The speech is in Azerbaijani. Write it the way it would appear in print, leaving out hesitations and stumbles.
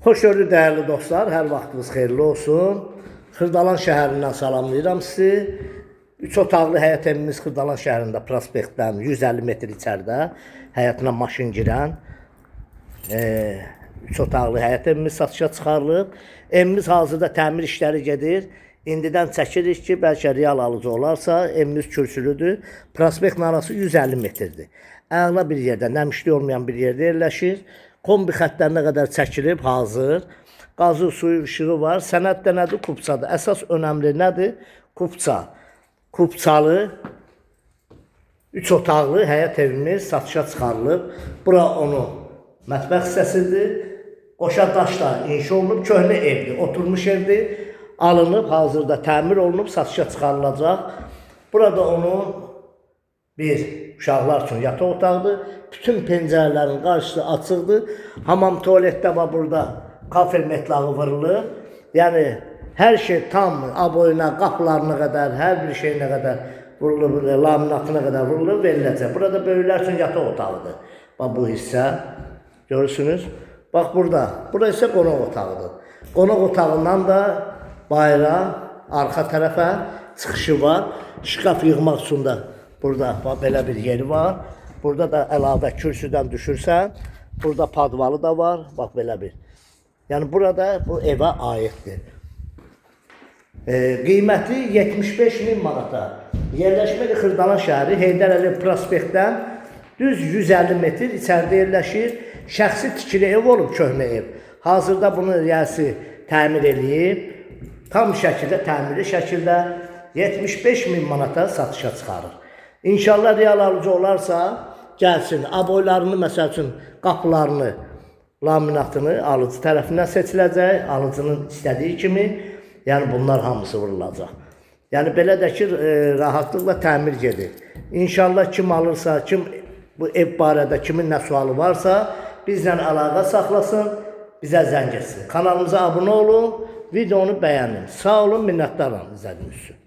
Xoş gördük dəyərli dostlar, hər vaxtınız xeyirli olsun. Xırdalan şəhərindən salamlayıram sizi. 3 otaqlı həyət evimiz Xırdalan şəhərində prospektdən 150 metr içəridə həyatına maşın girən 3 otaqlı həyət evimiz satışa çıxarılıb. Evimiz hazırda təmir işləri gedir. İndidən çəkirik ki, bəlkə real alıcı olarsa, evimiz kürsülüdür. Prospekt arası 150 metrdir. Əla bir yerdə, nəmişli olmayan bir yerdə yerləşir. Kombi xəttlərinə qədər çəkilib, hazır. Qazı, suyu, işığı var. Sənəddə nədir? Kupçadır. Əsas önəmli nədir? Kupça. Kupçalı 3 otaqlı həyət evimiz satışa çıxarılıb. Bura onun mətbəx hissəsidir. Qoşa daşla inşa olunub, köhnə evdir, oturmuş evdir. Alınıb, hazırda təmir olunub, satışa çıxarılacaq. Burada onun bir uşaqlar üçün yataq otağıdır. Bütün pəncərələrin qarşısı açıqdır. Hamam tualetdə var burada. Kafel metlağı vurulur. Yəni hər şey tam aboyuna, qapılarına qədər, hər bir şeyinə qədər vurulur, laminatına qədər vurulur, veriləcək. Burada böyüklər üçün yataq otağıdır. Bax bu hissə görürsünüz. Bax burada. Burada isə qonaq otağıdır. Qonaq otağından da bayra, arxa tərəfə çıxışı var. Şkaf yığmaq üçün də burada belə bir yeri var. Burada da əlavə kürsüdən düşürsən. Burada padvalı da var. Bax belə bir. Yəni burada bu evə aiddir. Qiyməti 75.000 manata. Yerləşməli Xırdalan şəhəri Heydər Əliyev prospektdən düz 150 metr içəridə yerləşir. Şəxsi tikili ev olub, köhnə ev. Hazırda bunu riyasi təmir eləyib. Tam şəkildə, təmirli şəkildə 75.000 manata satışa çıxarır. İnşallah real alıcı olarsa gəlsin. Aboylarını, məsəl üçün qapılarını, laminatını alıcı tərəfindən seçiləcək. Alıcının istədiyi kimi, yəni bunlar hamısı vurulacaq. Yəni belə də ki, rahatlıqla təmir gedir. İnşallah kim alırsa, kim bu ev barədə kimin nə sualı varsa, bizlə əlaqə saxlasın, bizə zəng etsin. Kanalımıza abunə olun, videonu bəyənin. Sağ olun, minnətdarım izlədiyiniz üçün.